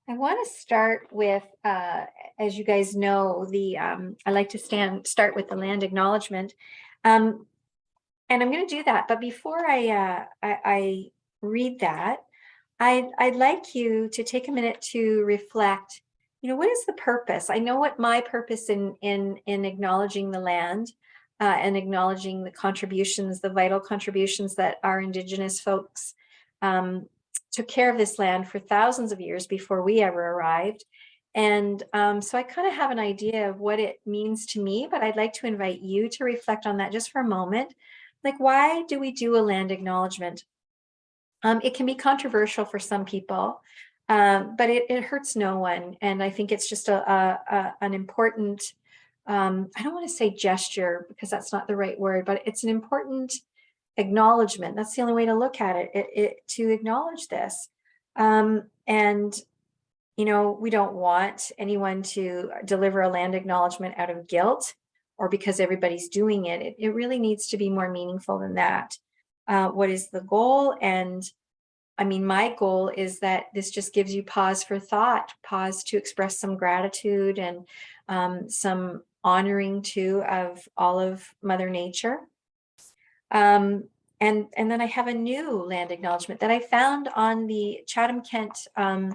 I want to start with, as you guys know, I like to start with the land acknowledgement, um, and I'm going to do that. But before I read that, I'd like you to take a minute to reflect. What is the purpose? I know what my purpose in acknowledging the land, and acknowledging the contributions, the vital contributions that our Indigenous folks um, took care of this land for thousands of years before we ever arrived. And so I kind of have an idea of what it means to me, but I'd like to invite you to reflect on that just for a moment. Like, why do we do a land acknowledgement? It can be controversial for some people, but it hurts no one. And I think it's just an important, I don't want to say gesture because that's not the right word, but it's an important acknowledgement. That's the only way to look at it, to acknowledge this. And we don't want anyone to deliver a land acknowledgement out of guilt or because everybody's doing it. It really needs to be more meaningful than that. What is the goal? And I mean, my goal is that this just gives you pause for thought, pause to express some gratitude and some honoring too of all of Mother Nature. And then I have a new land acknowledgement that I found on the Chatham-Kent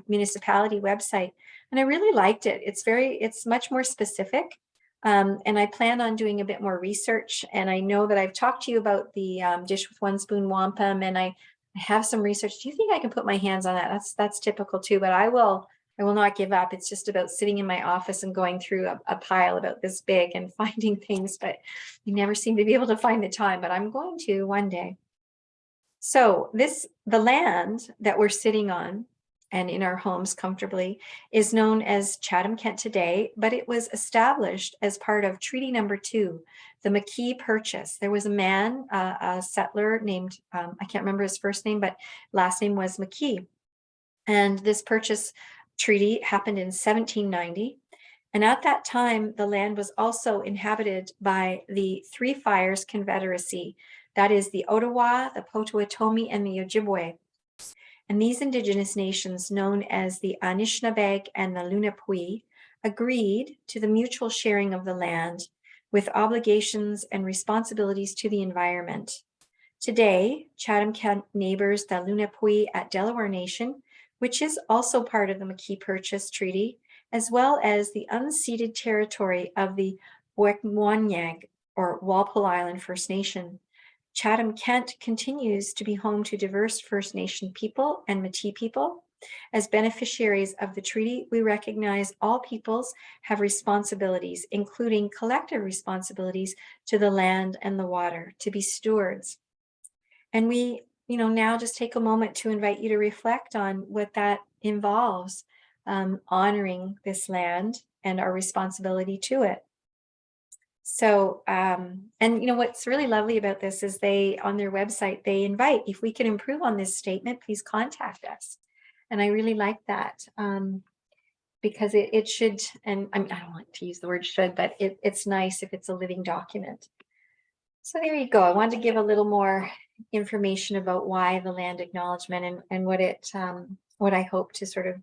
municipality website, and I really liked it. It's much more specific, and I plan on doing a bit more research. And I know that I've talked to you about the dish with one spoon wampum, and I have some research. Do you think I can put my hands on that? That's typical too, but I will not give up. It's just about sitting in my office and going through a pile about this big and finding things, but you never seem to be able to find the time, but I'm going to one day. So the land that we're sitting on and in our homes comfortably is known as Chatham-Kent today, but it was established as part of Treaty Number 2, the McKee Purchase. There was a man, a settler named, I can't remember his first name, but last name was McKee. And this purchase treaty happened in 1790. And at that time, the land was also inhabited by the Three Fires Confederacy. That is the Ottawa, the Potawatomi, and the Ojibwe. And these Indigenous nations, known as the Anishinaabeg and the Lunapui, agreed to the mutual sharing of the land with obligations and responsibilities to the environment. Today, Chatham-Kent neighbors the Lunapui at Delaware Nation, which is also part of the McKee Purchase Treaty, as well as the unceded territory of the Wekmuanyag, or Walpole Island First Nation. Chatham-Kent continues to be home to diverse First Nation people and Métis people. As beneficiaries of the treaty, we recognize all peoples have responsibilities, including collective responsibilities to the land and the water, to be stewards. And we, now just take a moment to invite you to reflect on what that involves, honoring this land and our responsibility to it. So, and what's really lovely about this is on their website, they invite, if we can improve on this statement, please contact us. And I really like that because it should, and I don't want to use the word should, but it's nice if it's a living document. So there you go. I wanted to give a little more information about why the land acknowledgement and what I hope to sort of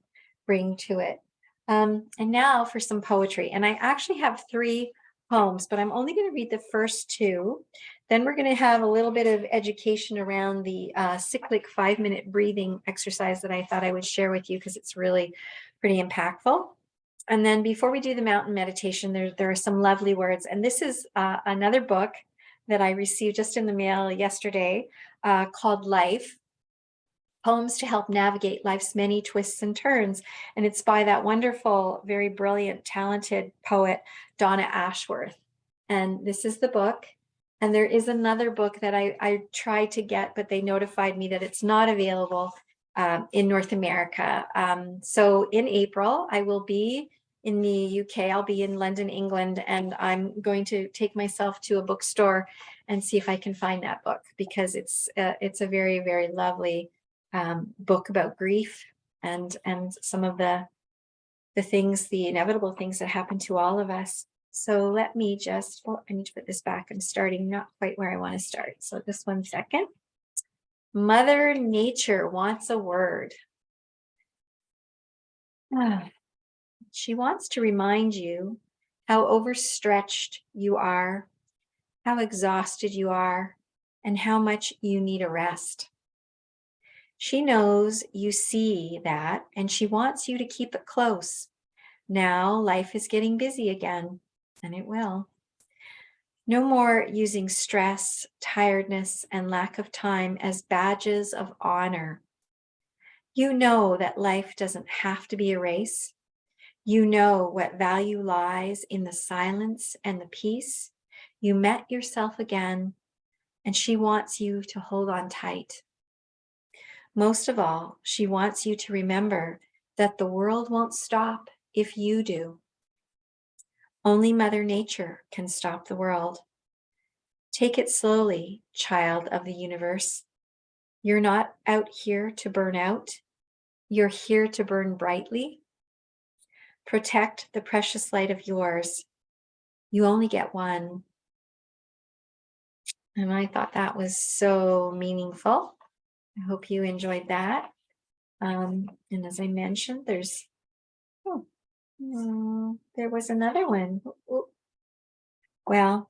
bring to it. And now for some poetry. And I actually have 3 poems, but I'm only going to read the first 2. Then we're going to have a little bit of education around the Cyclic 5-minute breathing exercise that I thought I would share with you because it's really pretty impactful. And then before we do the mountain meditation, there are some lovely words. And this is another book that I received just in the mail yesterday called Life, Poems to Help Navigate Life's Many Twists and Turns. And it's by that wonderful, very brilliant, talented poet, Donna Ashworth. And this is the book. And there is another book that I tried to get, but they notified me that it's not available in North America. So in April, I will be in the UK. I'll be in London, England, and I'm going to take myself to a bookstore and see if I can find that book because it's a very, very lovely book about grief and some of the things, the inevitable things that happen to all of us. So let me just, I need to put this back. I'm starting not quite where I want to start. So just 1 second. Mother Nature wants a word. Ah, she wants to remind you how overstretched you are, how exhausted you are, and how much you need a rest. She knows you see that, and she wants you to keep it close. Now life is getting busy again, and it will. No more using stress, tiredness, and lack of time as badges of honor. You know that life doesn't have to be a race. You know what value lies in the silence and the peace. You met yourself again, and she wants you to hold on tight. Most of all, she wants you to remember that the world won't stop if you do. Only Mother Nature can stop the world. Take it slowly, child of the universe. You're not out here to burn out. You're here to burn brightly. Protect the precious light of yours. You only get one. And I thought that was so meaningful. I hope you enjoyed that. And as I mentioned, there was another one. Well,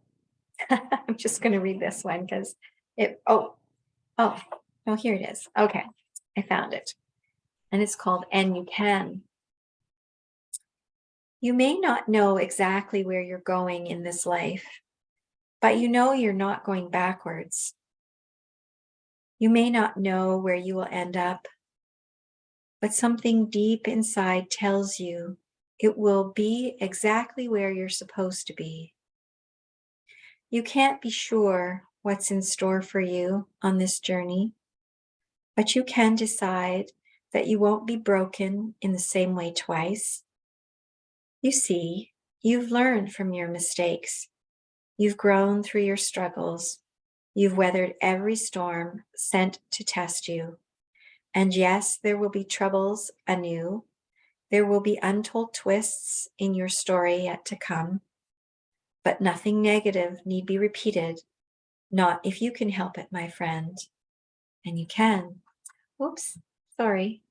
I'm just going to read this one because oh, here it is. Okay, I found it. And it's called And You Can. You may not know exactly where you're going in this life, but you know you're not going backwards. You may not know where you will end up, but something deep inside tells you it will be exactly where you're supposed to be. You can't be sure what's in store for you on this journey, but you can decide that you won't be broken in the same way twice. You see, you've learned from your mistakes. You've grown through your struggles. You've weathered every storm sent to test you. And yes, there will be troubles anew. There will be untold twists in your story yet to come. But nothing negative need be repeated, not if you can help it, my friend. And you can. Oops, sorry.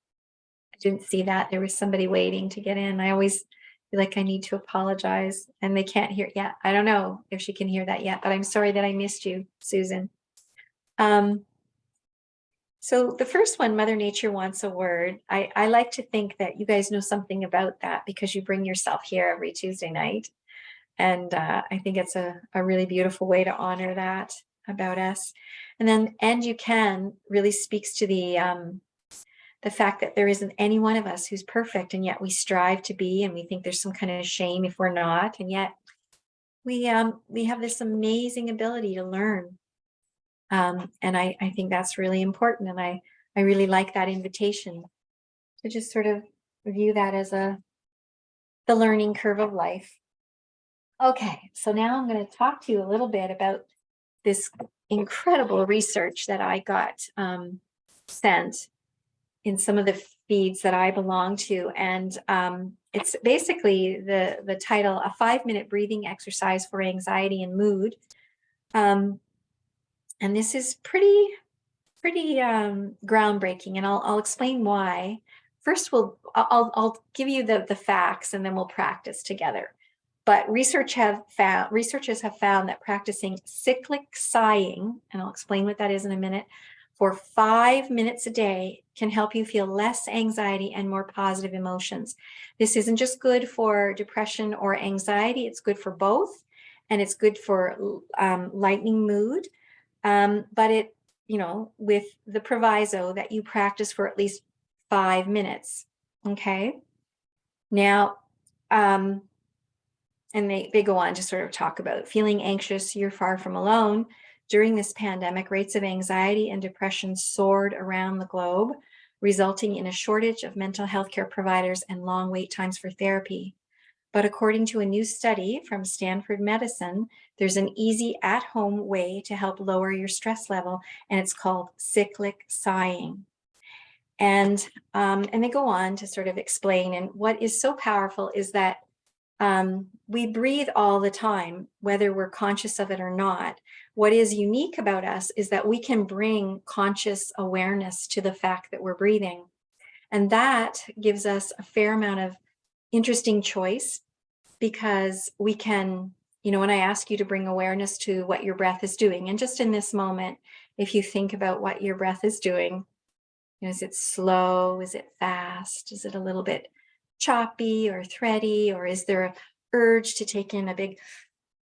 I didn't see that. There was somebody waiting to get in. I always feel like I need to apologize and they can't hear it yet. I don't know if she can hear that yet, but I'm sorry that I missed you, Susan. So the first one, Mother Nature Wants a Word. I like to think that you guys know something about that because you bring yourself here every Tuesday night. And I think it's a really beautiful way to honor that about us. And then And You Can really speaks to the fact that there isn't any one of us who's perfect, and yet we strive to be, and we think there's some kind of shame if we're not, and yet we have this amazing ability to learn. And I think that's really important, and I really like that invitation to just sort of view that as the learning curve of life. Okay, so now I'm going to talk to you a little bit about this incredible research that I got sent in some of the feeds that I belong to. And it's basically the title, A 5-Minute Breathing Exercise for Anxiety and Mood. And this is pretty groundbreaking, and I'll explain why. First, I'll give you the facts, and then we'll practice together. But researchers have found that practicing cyclic sighing, and I'll explain what that is in a minute, for 5 minutes a day can help you feel less anxiety and more positive emotions. This isn't just good for depression or anxiety, it's good for both, and it's good for lightening mood. But it, with the proviso that you practice for at least 5 minutes. Okay. Now, and they go on to sort of talk about feeling anxious. You're far from alone. During this pandemic, rates of anxiety and depression soared around the globe, resulting in a shortage of mental health care providers and long wait times for therapy. But according to a new study from Stanford Medicine, there's an easy at-home way to help lower your stress level, and it's called cyclic sighing. And they go on to sort of explain, and what is so powerful is that we breathe all the time, whether we're conscious of it or not. What is unique about us is that we can bring conscious awareness to the fact that we're breathing. And that gives us a fair amount of interesting choice because we can, when I ask you to bring awareness to what your breath is doing, and just in this moment, if you think about what your breath is doing, is it slow? Is it fast? Is it a little bit choppy or thready? Or is there a urge to take in a big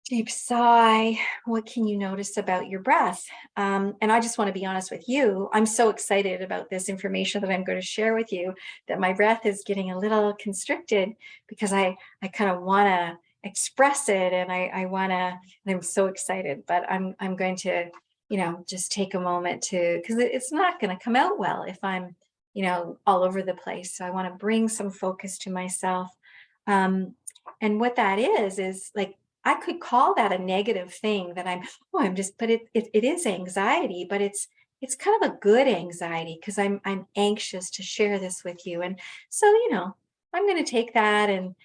deep sigh? What can you notice about your breath? And I just want to be honest with you. I'm so excited about this information that I'm going to share with you that my breath is getting a little constricted because I kind of want to express it and I want to, and I'm so excited, but I'm going to, just take a moment to, because it's not going to come out well if I'm, all over the place. So I want to bring some focus to myself. And what that is like, I could call that a negative thing that I'm just, but it is anxiety, but it's kind of a good anxiety because I'm anxious to share this with you. And so, I'm going to take that and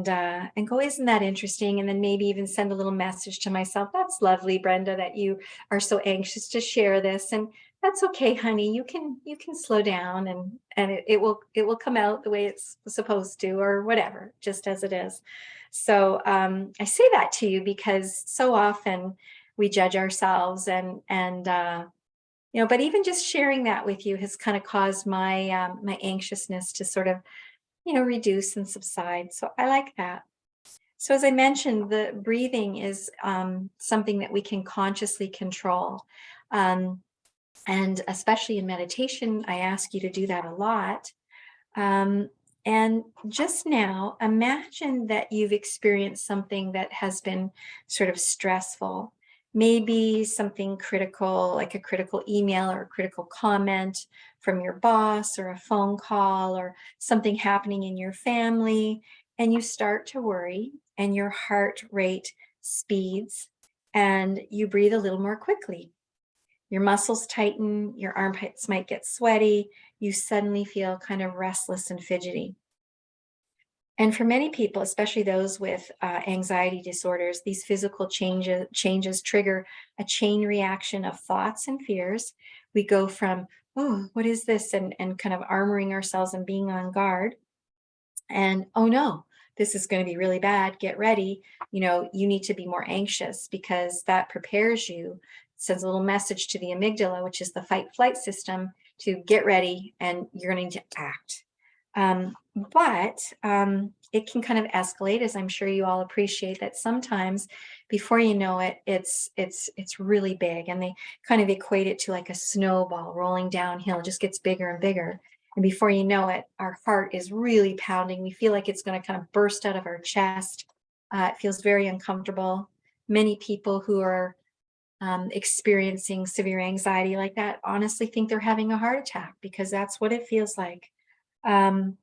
go, isn't that interesting? And then maybe even send a little message to myself. That's lovely, Brenda, that you are so anxious to share this. And that's okay, honey. You can slow down and it will come out the way it's supposed to, or whatever, just as it is. So I say that to you because so often we judge ourselves and but even just sharing that with you has kind of caused my anxiousness to sort of, reduce and subside. So I like that. So as I mentioned, the breathing is something that we can consciously control. Um, and especially in meditation, I ask you to do that a lot. Um, and just now, imagine that you've experienced something that has been sort of stressful, maybe something critical, like a critical email or a critical comment from your boss or a phone call or something happening in your family. And you start to worry and your heart rate speeds and you breathe a little more quickly. Your muscles tighten, your armpits might get sweaty, you suddenly feel kind of restless and fidgety. And for many people, especially those with anxiety disorders, these physical changes trigger a chain reaction of thoughts and fears. We go from, oh, what is this? And kind of armoring ourselves and being on guard. And oh no, this is going to be really bad. Get ready. You need to be more anxious because that prepares you, sends a little message to the amygdala, which is the fight flight system, to get ready and you're going to need to act. But it can kind of escalate, as I'm sure you all appreciate that sometimes before you know it, it's really big, and they kind of equate it to like a snowball rolling downhill. It just gets bigger and bigger. And before you know it, our heart is really pounding. We feel like it's going to kind of burst out of our chest. It feels very uncomfortable. Many people who are experiencing severe anxiety like that honestly think they're having a heart attack because that's what it feels like. Um,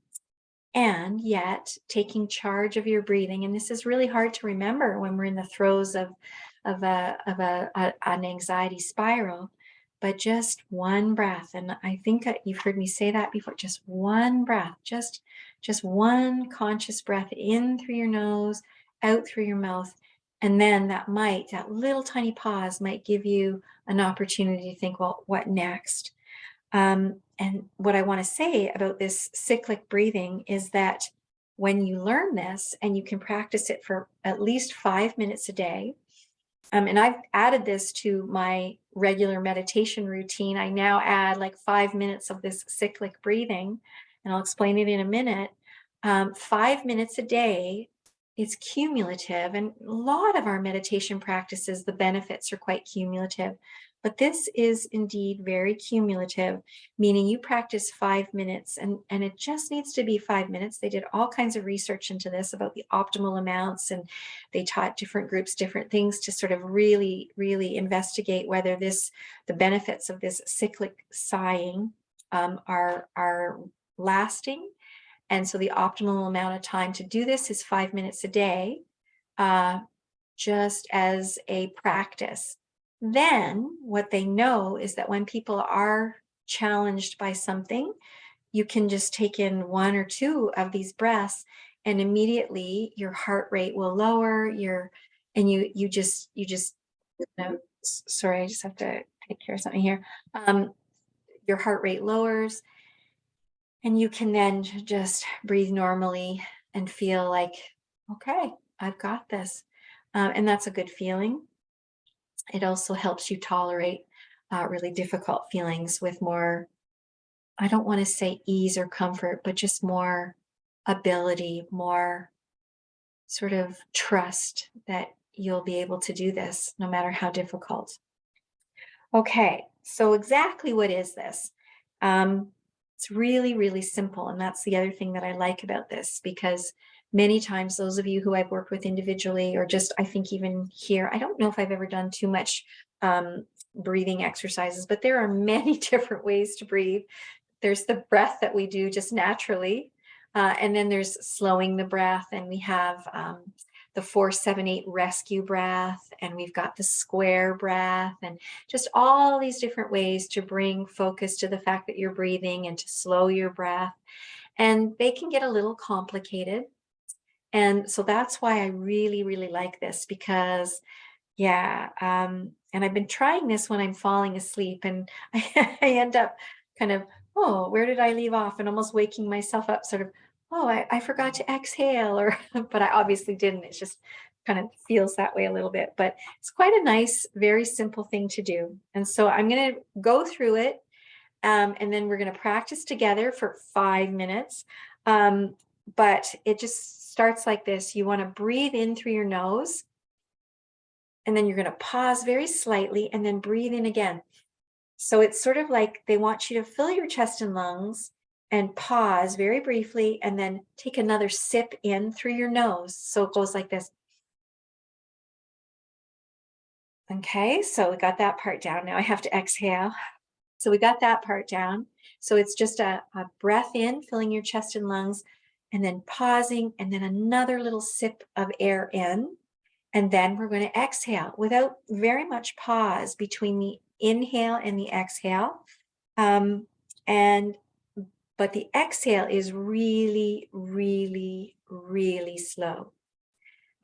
and yet taking charge of your breathing, and this is really hard to remember when we're in the throes of an anxiety spiral, but just one breath. And I think that you've heard me say that before. Just one breath, just one conscious breath in through your nose, out through your mouth. And then that little tiny pause might give you an opportunity to think, well, what next? And what I want to say about this cyclic breathing is that when you learn this and you can practice it for at least 5 minutes a day, and I've added this to my regular meditation routine. I now add like 5 minutes of this cyclic breathing, and I'll explain it in a minute. 5 minutes a day, it's cumulative. And a lot of our meditation practices, the benefits are quite cumulative. But this is indeed very cumulative, meaning you practice 5 minutes and it just needs to be 5 minutes. They did all kinds of research into this about the optimal amounts, and they taught different groups different things to sort of really, really investigate whether the benefits of this cyclic sighing are lasting. And so the optimal amount of time to do this is 5 minutes a day, just as a practice. Then what they know is that when people are challenged by something, you can just take in one or two of these breaths and immediately your heart rate will lower and sorry, I just have to take care of something here. Your heart rate lowers, And you can then just breathe normally and feel like, okay, I've got this. And that's a good feeling. It also helps you tolerate really difficult feelings with more, I don't want to say ease or comfort, but just more ability, more sort of trust that you'll be able to do this no matter how difficult. Okay, so exactly what is this? Um, it's really, really simple. And that's the other thing that I like about this, because many times those of you who I've worked with individually, or just I think even here, I don't know if I've ever done too much breathing exercises, but there are many different ways to breathe. There's the breath that we do just naturally. And then there's slowing the breath, and we have the 4-7-8 rescue breath, and we've got the square breath, and just all these different ways to bring focus to the fact that you're breathing and to slow your breath. And they can get a little complicated. And so that's why I really, really like this, because yeah, and I've been trying this when I'm falling asleep, and I end up kind of, oh, where did I leave off? And almost waking myself up, sort of, oh, I forgot to exhale, or, but I obviously didn't. It just kind of feels that way a little bit, but it's quite a nice, very simple thing to do. And so I'm going to go through it, and then we're going to practice together for 5 minutes. Um, but it just starts like this. You want to breathe in through your nose, and then you're going to pause very slightly and then breathe in again. So it's sort of like they want you to fill your chest and lungs and pause very briefly, and then take another sip in through your nose. So it goes like this. Okay, so we got that part down. Now I have to exhale. So we got that part down. So it's just a breath in, filling your chest and lungs, and then pausing, and then another little sip of air in. And then we're going to exhale without very much pause between the inhale and the exhale. Um, and but the exhale is really, really, really slow.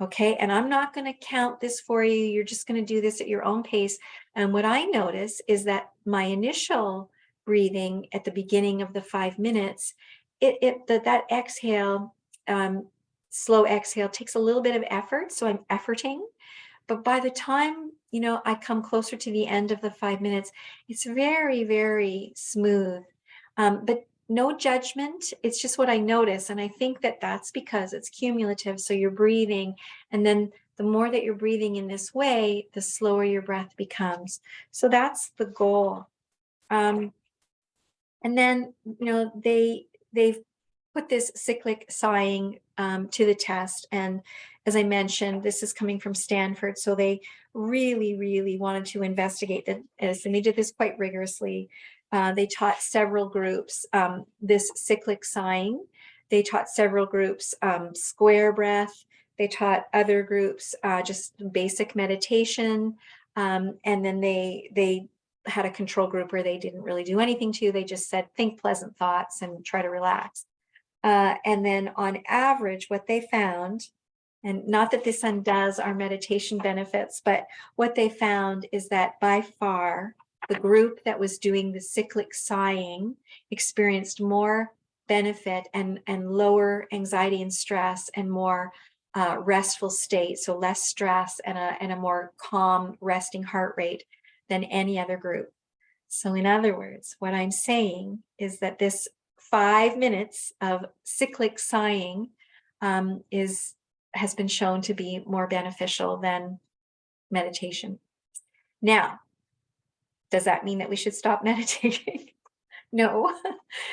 Okay. And I'm not going to count this for you. You're just going to do this at your own pace. And what I notice is that my initial breathing at the beginning of the 5 minutes, that exhale, slow exhale takes a little bit of effort. So I'm efforting. But by the time, I come closer to the end of the 5 minutes, it's very, very smooth. But no judgment. It's just what I notice. And I think that that's because it's cumulative. So you're breathing, and then the more that you're breathing in this way, the slower your breath becomes. So that's the goal. Um, and then, they've put this cyclic sighing to the test. And as I mentioned, this is coming from Stanford. So they really, really wanted to investigate this, and they did this quite rigorously. They taught several groups this cyclic sighing. They taught several groups square breath. They taught other groups just basic meditation. And then they had a control group where they didn't really do anything to. They just said, think pleasant thoughts and try to relax. And then on average, what they found, and not that this undoes our meditation benefits, but what they found is that by far, the group that was doing the cyclic sighing experienced more benefit and lower anxiety and stress, and more restful state, so less stress and a more calm resting heart rate than any other group. So in other words, what I'm saying is that this 5 minutes of cyclic sighing has been shown to be more beneficial than meditation. Now, does that mean that we should stop meditating? No,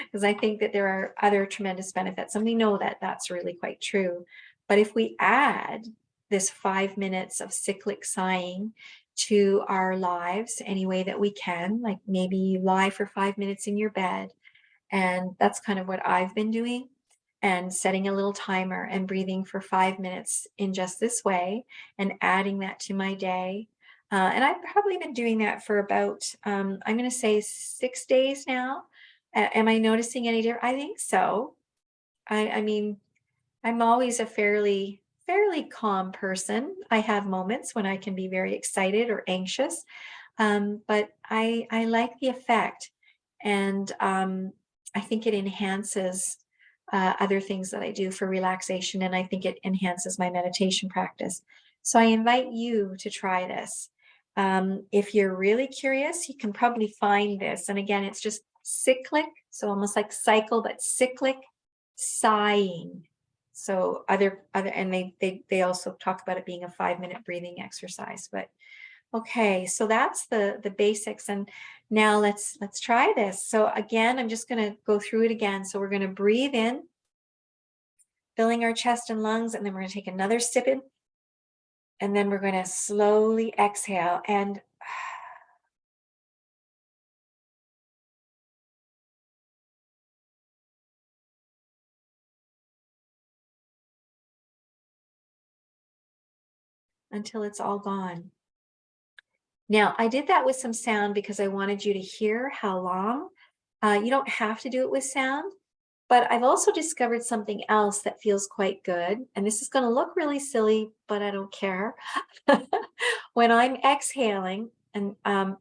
because I think that there are other tremendous benefits, and we know that that's really quite true. But if we add this 5 minutes of cyclic sighing to our lives any way that we can, like maybe you lie for 5 minutes in your bed, and that's kind of what I've been doing, and setting a little timer and breathing for 5 minutes in just this way, and adding that to my day. And I've probably been doing that for about, I'm going to say 6 days now. Am I noticing any difference? I think so. I mean, I'm always a fairly calm person. I have moments when I can be very excited or anxious, but I like the effect. And I think it enhances other things that I do for relaxation, and I think it enhances my meditation practice. So I invite you to try this. If you're really curious, you can probably find this. And again, it's just cyclic, so almost like cycle, but cyclic sighing. So and they also talk about it being a 5-minute breathing exercise. But okay, so that's the basics. And now let's try this. So again, I'm just going to go through it again. So we're going to breathe in, filling our chest and lungs, and then we're going to take another sip in, and then we're going to slowly exhale and until it's all gone. Now, I did that with some sound because I wanted you to hear how long. You don't have to do it with sound, but I've also discovered something else that feels quite good. And this is going to look really silly, but I don't care. When I'm exhaling and I'm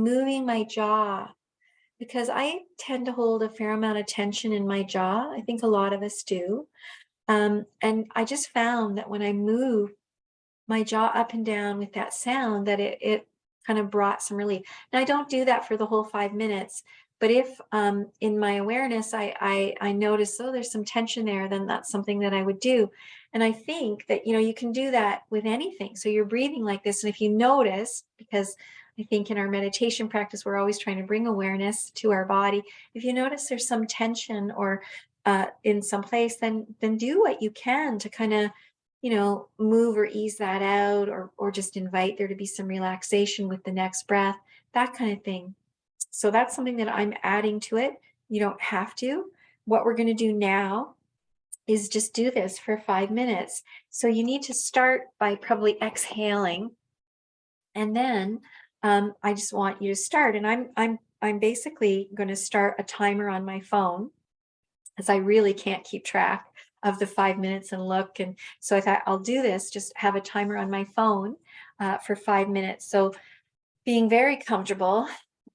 moving my jaw because I tend to hold a fair amount of tension in my jaw. I think a lot of us do. And I just found that when I move my jaw up and down with that sound, that it kind of brought some relief. Now I don't do that for the whole 5 minutes, but if in my awareness I notice, oh, there's some tension there, then that's something that I would do. And I think that you can do that with anything. So you're breathing like this, and if you notice, because I think in our meditation practice we're always trying to bring awareness to our body. If you notice there's some tension or in some place, then do what you can to kind of move or ease that out, or just invite there to be some relaxation with the next breath, that kind of thing. So that's something that I'm adding to it. You don't have to. What we're going to do now is just do this for 5 minutes. So you need to start by probably exhaling, and then I just want you to start. And I'm basically going to start a timer on my phone, because I really can't keep track of the 5 minutes and look. And so I thought I'll do this, just have a timer on my phone for 5 minutes. So being very comfortable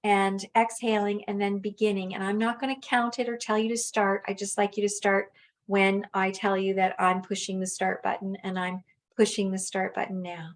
and exhaling and then beginning. And I'm not going to count it or tell you to start. I just like you to start when I tell you that I'm pushing the start button, and I'm pushing the start button now.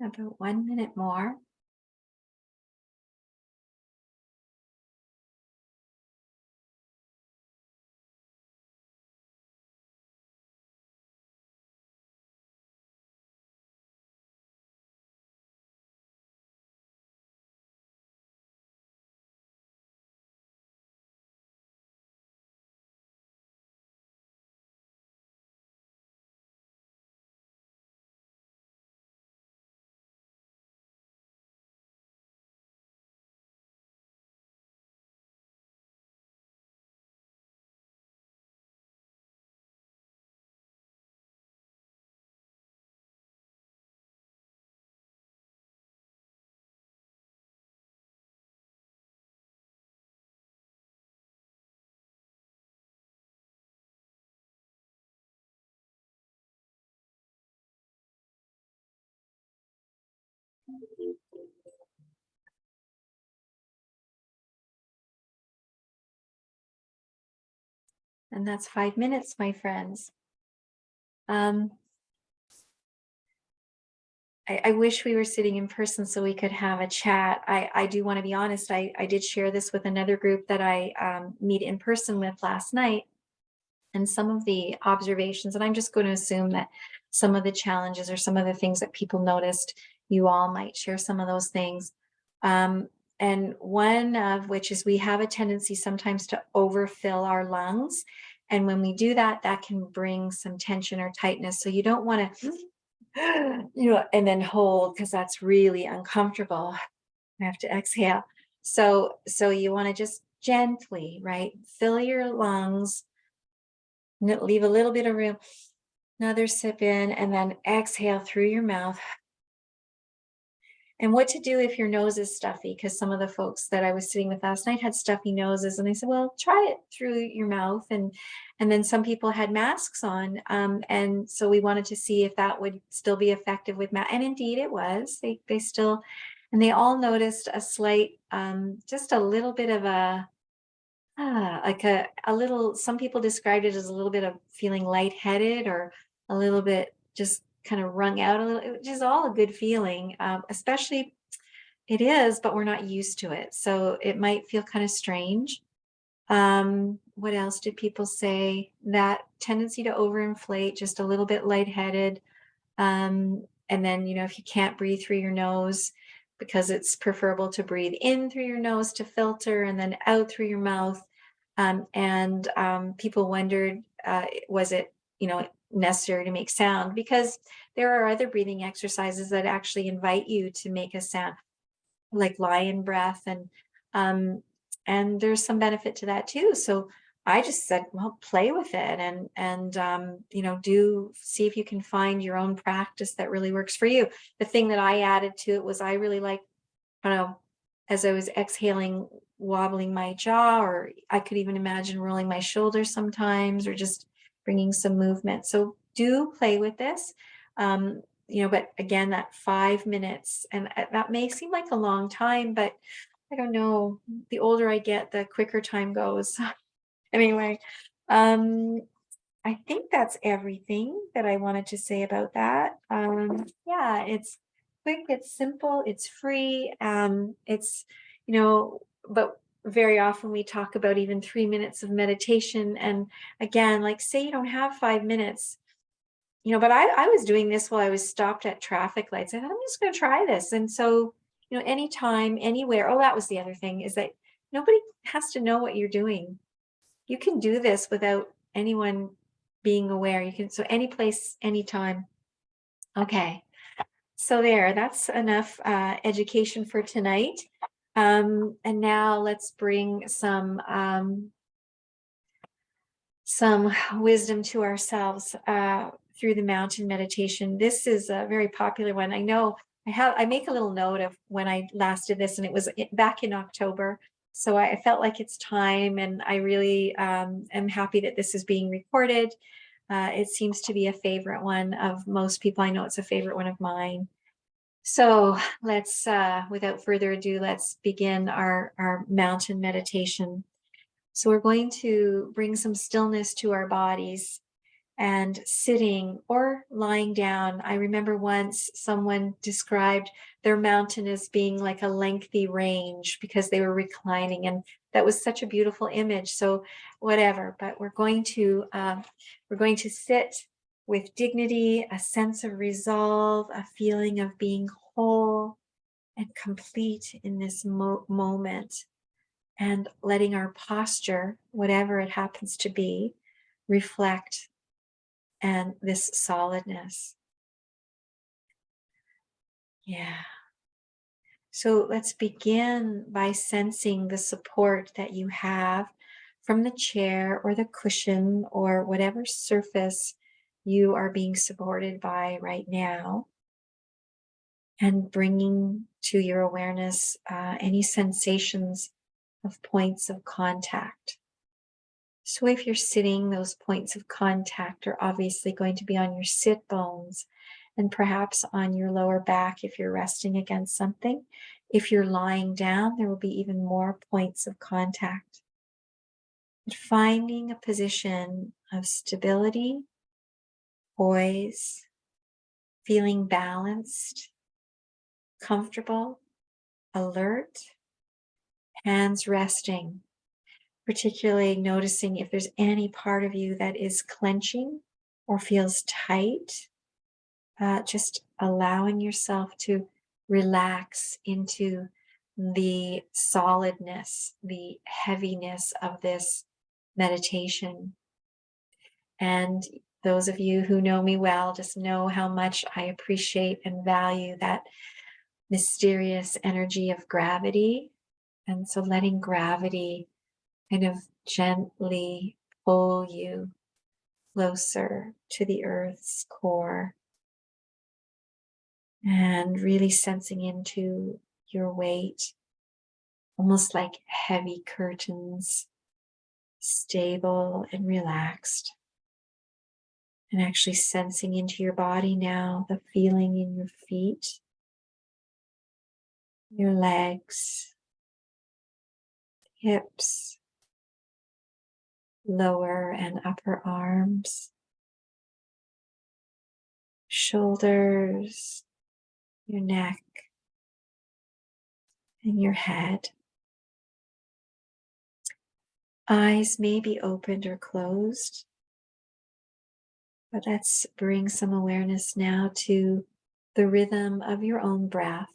About 1 minute more. And that's 5 minutes, my friends. Um, I wish we were sitting in person so we could have a chat. I do want to be honest. I did share this with another group that I meet in person with last night. And some of the observations, and I'm just going to assume that some of the challenges or some of the things that people noticed, you all might share some of those things. Um, and one of which is we have a tendency sometimes to overfill our lungs. And when we do that, that can bring some tension or tightness. So you don't want to, and then hold because that's really uncomfortable. I have to exhale. So you want to just gently, right? Fill your lungs, leave a little bit of room, another sip in, and then exhale through your mouth. And what to do if your nose is stuffy, because some of the folks that I was sitting with last night had stuffy noses, and I said, well, try it through your mouth. And then some people had masks on, and so we wanted to see if that would still be effective with masks. And indeed it was. They still, and they all noticed a slight, just a little bit of like a little, some people described it as a little bit of feeling lightheaded or a little bit just kind of wrung out a little, which is all a good feeling, especially it is, but we're not used to it. So it might feel kind of strange. What else did people say? That tendency to overinflate, just a little bit lightheaded. And then, if you can't breathe through your nose, because it's preferable to breathe in through your nose to filter and then out through your mouth. And people wondered, was it, necessary to make sound? Because there are other breathing exercises that actually invite you to make a sound, like lion breath, and there's some benefit to that too. So I just said, well, play with it and do see if you can find your own practice that really works for you. The thing that I added to it was I really like, I don't know, as I was exhaling, wobbling my jaw, or I could even imagine rolling my shoulders sometimes, or just bringing some movement. So do play with this. But again, that 5 minutes, and that may seem like a long time, but I don't know. The older I get, the quicker time goes. Anyway, um, I think that's everything that I wanted to say about that. Yeah, it's quick, it's simple, it's free. But very often we talk about even 3 minutes of meditation. And again, like say you don't have 5 minutes, but I was doing this while I was stopped at traffic lights. I thought, I'm just going to try this. And so, anytime, anywhere. Oh, that was the other thing, is that nobody has to know what you're doing. You can do this without anyone being aware. You can, so any place, anytime. Okay. So that's enough education for tonight. And now let's bring some wisdom to ourselves through the mountain meditation. This is a very popular one. I know I make a little note of when I last did this, and it was back in October. So I felt like it's time, and I really am happy that this is being recorded. It seems to be a favorite one of most people. I know it's a favorite one of mine. So let's, without further ado, let's begin our mountain meditation. So we're going to bring some stillness to our bodies. and sitting or lying down. I remember once someone described their mountain as being like a lengthy range because they were reclining, and that was such a beautiful image. So whatever, but we're going to sit with dignity, a sense of resolve, a feeling of being whole and complete in this moment, and letting our posture, whatever it happens to be, reflect and this solidness. Yeah. So let's begin by sensing the support that you have from the chair or the cushion or whatever surface you are being supported by right now, and bringing to your awareness any sensations of points of contact. So if you're sitting, those points of contact are obviously going to be on your sit bones and perhaps on your lower back if you're resting against something. If you're lying down, there will be even more points of contact. But finding a position of stability, poise, feeling balanced, comfortable, alert, hands resting, particularly noticing if there's any part of you that is clenching or feels tight, just allowing yourself to relax into the solidness, the heaviness of this meditation. And those of you who know me well just know how much I appreciate and value that mysterious energy of gravity. And so letting gravity kind of gently pull you closer to the earth's core, and really sensing into your weight, almost like heavy curtains, stable and relaxed. And actually sensing into your body now, the feeling in your feet, your legs, hips, lower and upper arms, shoulders, your neck, and your head. Eyes may be opened or closed, but let's bring some awareness now to the rhythm of your own breath,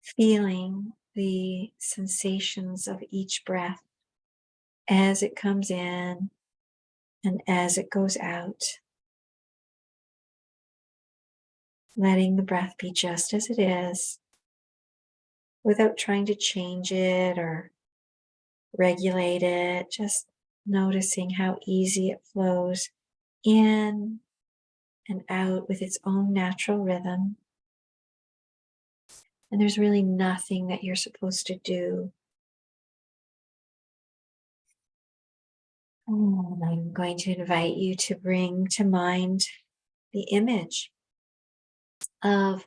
feeling the sensations of each breath as it comes in and as it goes out. Letting the breath be just as it is without trying to change it or regulate it, just noticing how easy it flows in and out with its own natural rhythm. And there's really nothing that you're supposed to do. I'm going to invite you to bring to mind the image of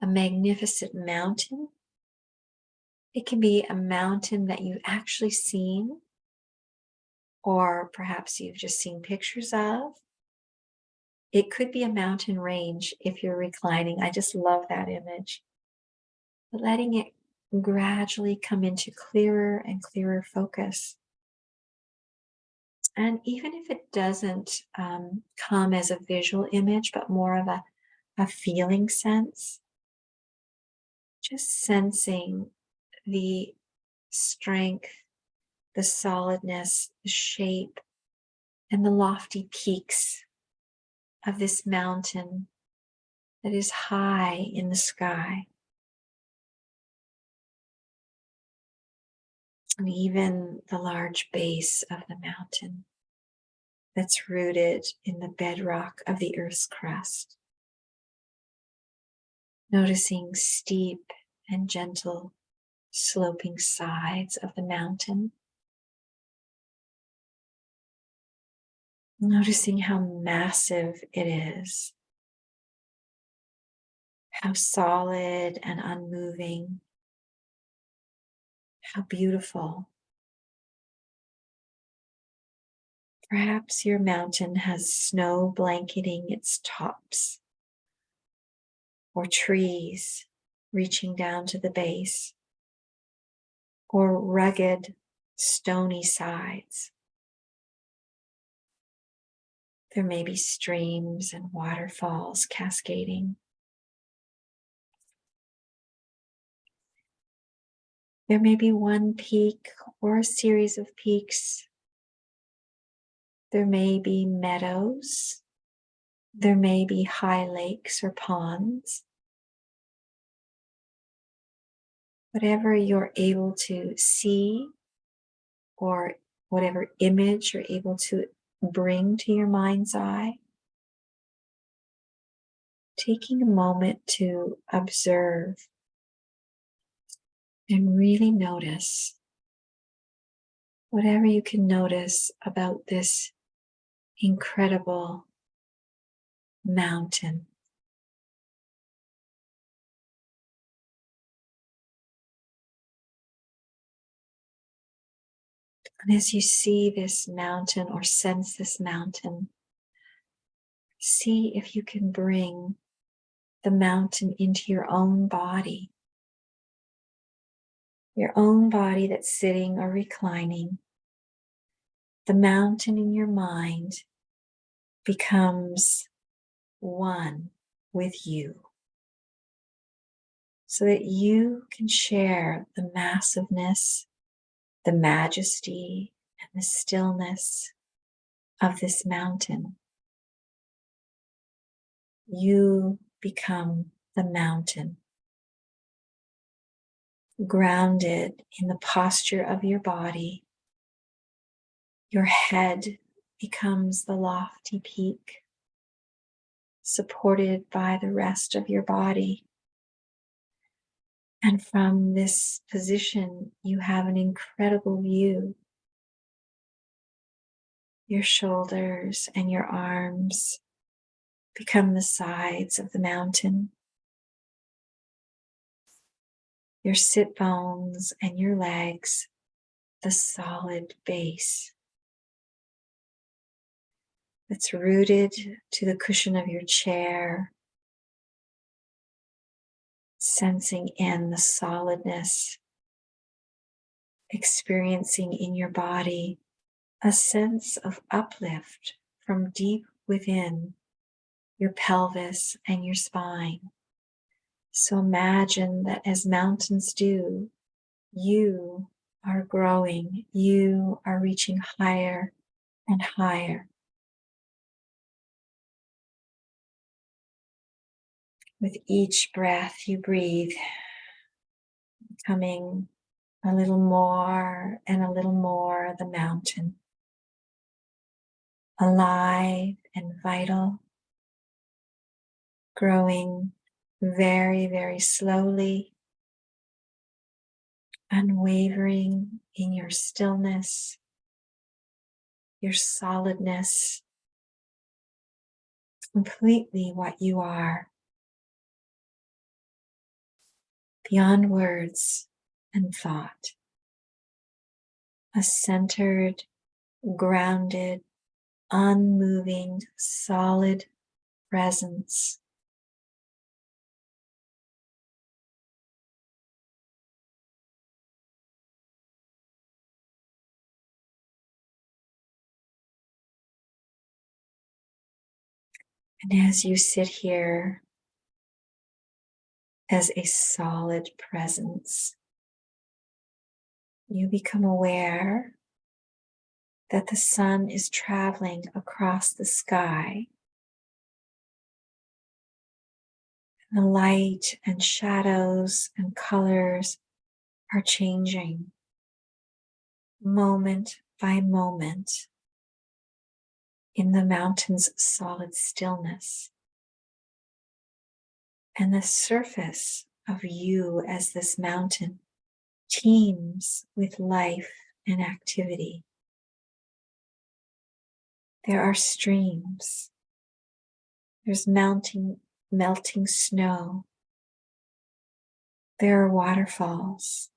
a magnificent mountain. It can be a mountain that you've actually seen, or perhaps you've just seen pictures of. It could be a mountain range if you're reclining. I just love that image. But letting it gradually come into clearer and clearer focus. And even if it doesn't come as a visual image, but more of a feeling sense, just sensing the strength, the solidness, the shape, and the lofty peaks of this mountain that is high in the sky. And even the large base of the mountain that's rooted in the bedrock of the earth's crust. Noticing steep and gentle sloping sides of the mountain. Noticing how massive it is, how solid and unmoving, how beautiful. Perhaps your mountain has snow blanketing its tops, or trees reaching down to the base, or rugged, stony sides. There may be streams and waterfalls cascading. There may be one peak or a series of peaks. There may be meadows. There may be high lakes or ponds. Whatever you're able to see, or whatever image you're able to bring to your mind's eye, taking a moment to observe and really notice whatever you can notice about this incredible mountain. And as you see this mountain or sense this mountain, see if you can bring the mountain into your own body that's sitting or reclining. The mountain in your mind becomes one with you, so that you can share the massiveness, the majesty, and the stillness of this mountain. You become the mountain, grounded in the posture of your body. Your head becomes the lofty peak, supported by the rest of your body. And from this position, you have an incredible view. Your shoulders and your arms become the sides of the mountain. Your sit bones and your legs, the solid base that's rooted to the cushion of your chair, sensing in the solidness, experiencing in your body a sense of uplift from deep within your pelvis and your spine. So imagine that as mountains do, you are growing, you are reaching higher and higher. With each breath you breathe, becoming a little more and a little more the mountain, alive and vital, growing very, very slowly, unwavering in your stillness, your solidness, completely what you are, beyond words and thought. A centered, grounded, unmoving, solid presence. And as you sit here as a solid presence, you become aware that the sun is traveling across the sky. The light and shadows and colors are changing moment by moment in the mountain's solid stillness. And the surface of you as this mountain teems with life and activity. There are streams. There's melting snow. There are waterfalls,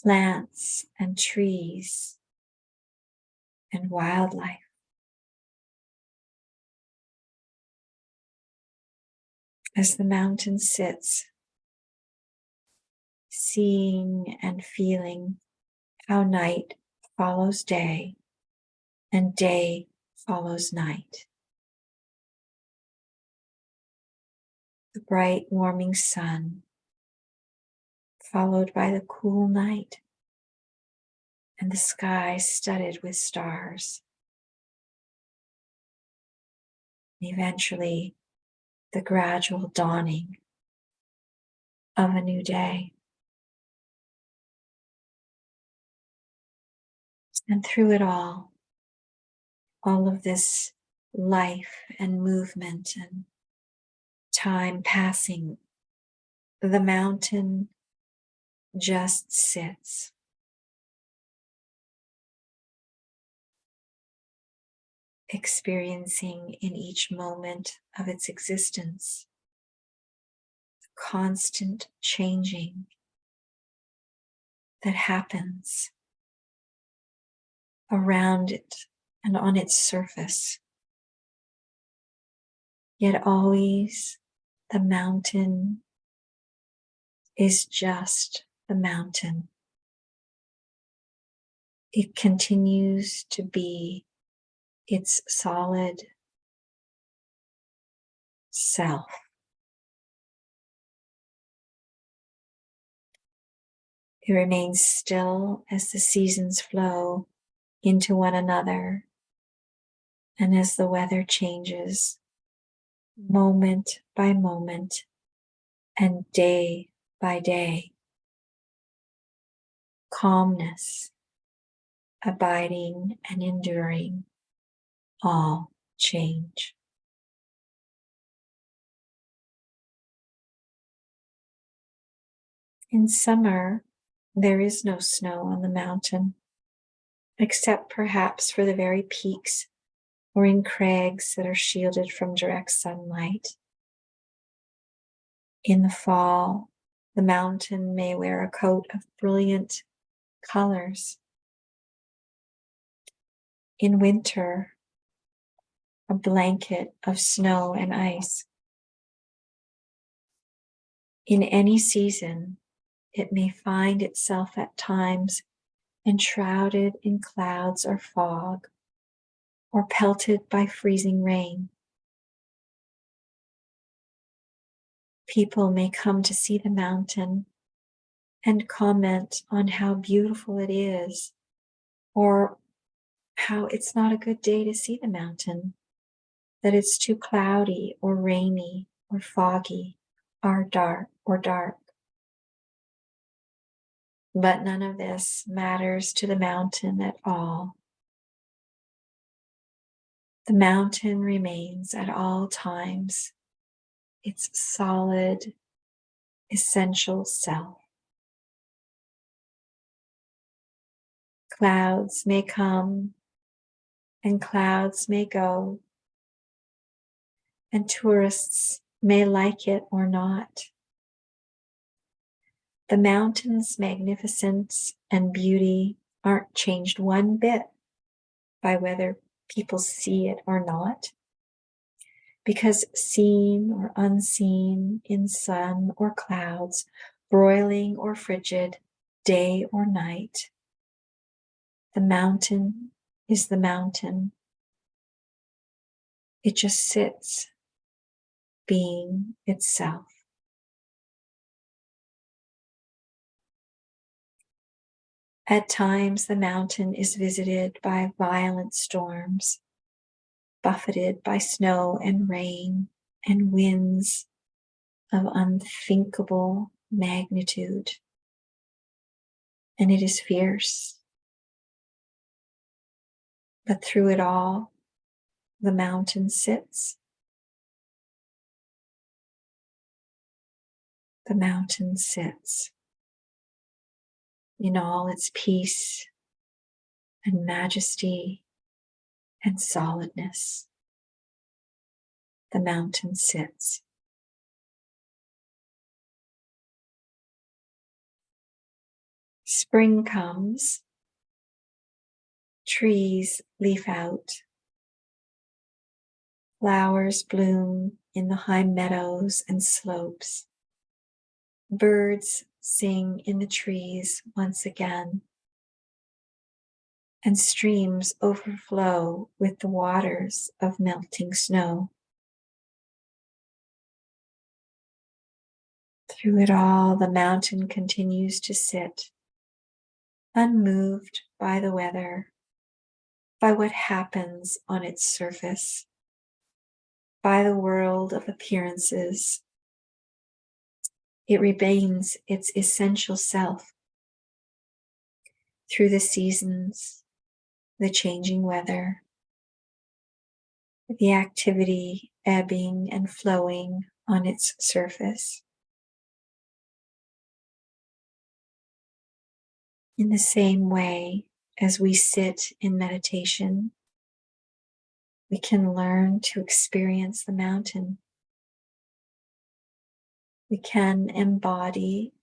plants and trees, and wildlife. As the mountain sits, seeing and feeling how night follows day and day follows night. The bright warming sun, followed by the cool night, and the sky studded with stars. And eventually, the gradual dawning of a new day. And through it all of this life and movement and time passing, the mountain just sits. Experiencing in each moment of its existence the constant changing that happens around it and on its surface. Yet always the mountain is just the mountain. It continues to be its solid self. It remains still as the seasons flow into one another and as the weather changes moment by moment and day by day. Calmness, abiding and enduring, all change. In summer, there is no snow on the mountain, except perhaps for the very peaks or in crags that are shielded from direct sunlight. In the fall, the mountain may wear a coat of brilliant colors. In winter, a blanket of snow and ice. In any season, it may find itself at times enshrouded in clouds or fog, or pelted by freezing rain. People may come to see the mountain and comment on how beautiful it is, or how it's not a good day to see the mountain, that it's too cloudy or rainy or foggy or dark. But none of this matters to the mountain at all. The mountain remains at all times its solid, essential self. Clouds may come and clouds may go, and tourists may like it or not. The mountain's magnificence and beauty aren't changed one bit by whether people see it or not, because seen or unseen, in sun or clouds, broiling or frigid, day or night, the mountain is the mountain. It just sits, being itself. At times, the mountain is visited by violent storms, buffeted by snow and rain and winds of unthinkable magnitude. And it is fierce. But through it all, the mountain sits. The mountain sits in all its peace and majesty and solidness. The mountain sits. Spring comes, Trees leaf out. Flowers bloom in the high meadows and slopes. Birds sing in the trees once again. And streams overflow with the waters of melting snow. Through it all, the mountain continues to sit, unmoved by the weather, by what happens on its surface, by the world of appearances. It remains its essential self through the seasons, the changing weather, the activity ebbing and flowing on its surface. In the same way, as we sit in meditation, we can learn to experience the mountain. We can embody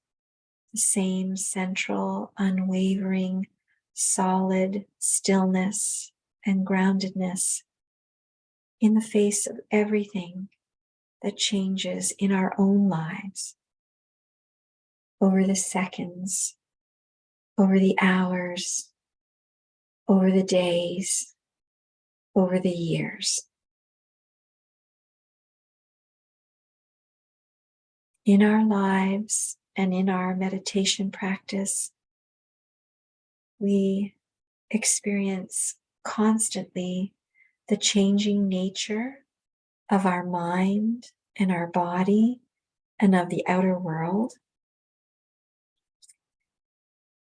the same central, unwavering, solid stillness and groundedness in the face of everything that changes in our own lives over the seconds, over the hours, over the days, over the years. In our lives and in our meditation practice, we experience constantly the changing nature of our mind and our body and of the outer world.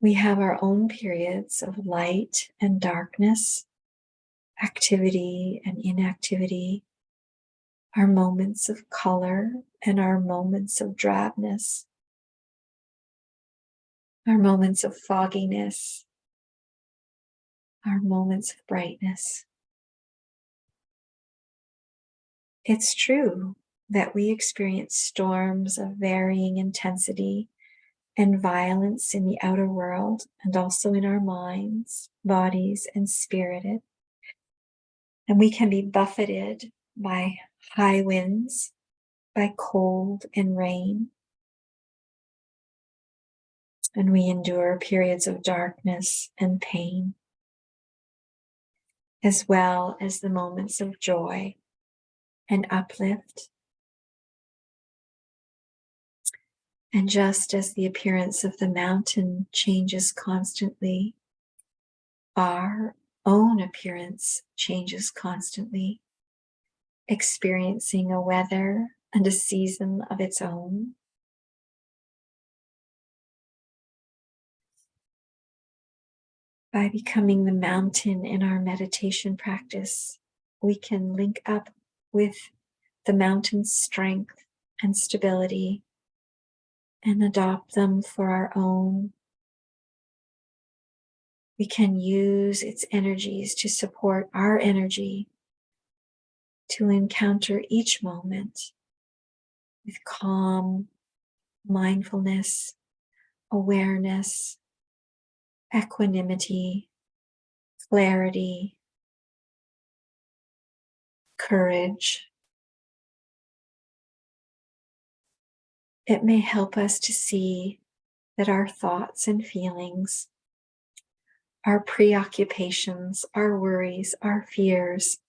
We have our own periods of light and darkness, activity and inactivity, our moments of color and our moments of drabness, our moments of fogginess, our moments of brightness. It's true that we experience storms of varying intensity and violence in the outer world and also in our minds, bodies, and spirited. And we can be buffeted by high winds, by cold and rain. And we endure periods of darkness and pain, as well as the moments of joy and uplift. And just as the appearance of the mountain changes constantly, our own appearance changes constantly, experiencing a weather and a season of its own. By becoming the mountain in our meditation practice, we can link up with the mountain's strength and stability and adopt them for our own. We can use its energies to support our energy to encounter each moment with calm, mindfulness, awareness, equanimity, clarity, courage. It may help us to see that our thoughts and feelings, our preoccupations, our worries, our fears,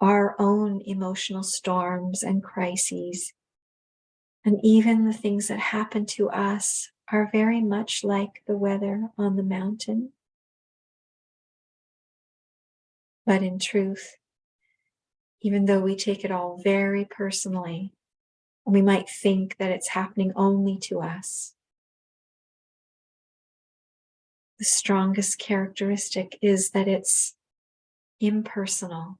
our own emotional storms and crises, and even the things that happen to us are very much like the weather on the mountain. But in truth, even though we take it all very personally, we might think that it's happening only to us, the strongest characteristic is that it's impersonal.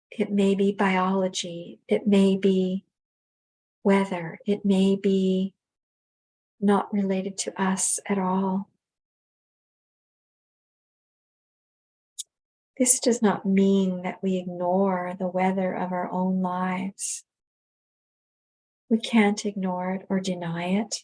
It may be biology, it may be weather, it may be not related to us at all. This does not mean that we ignore the weather of our own lives. We can't ignore it or deny it.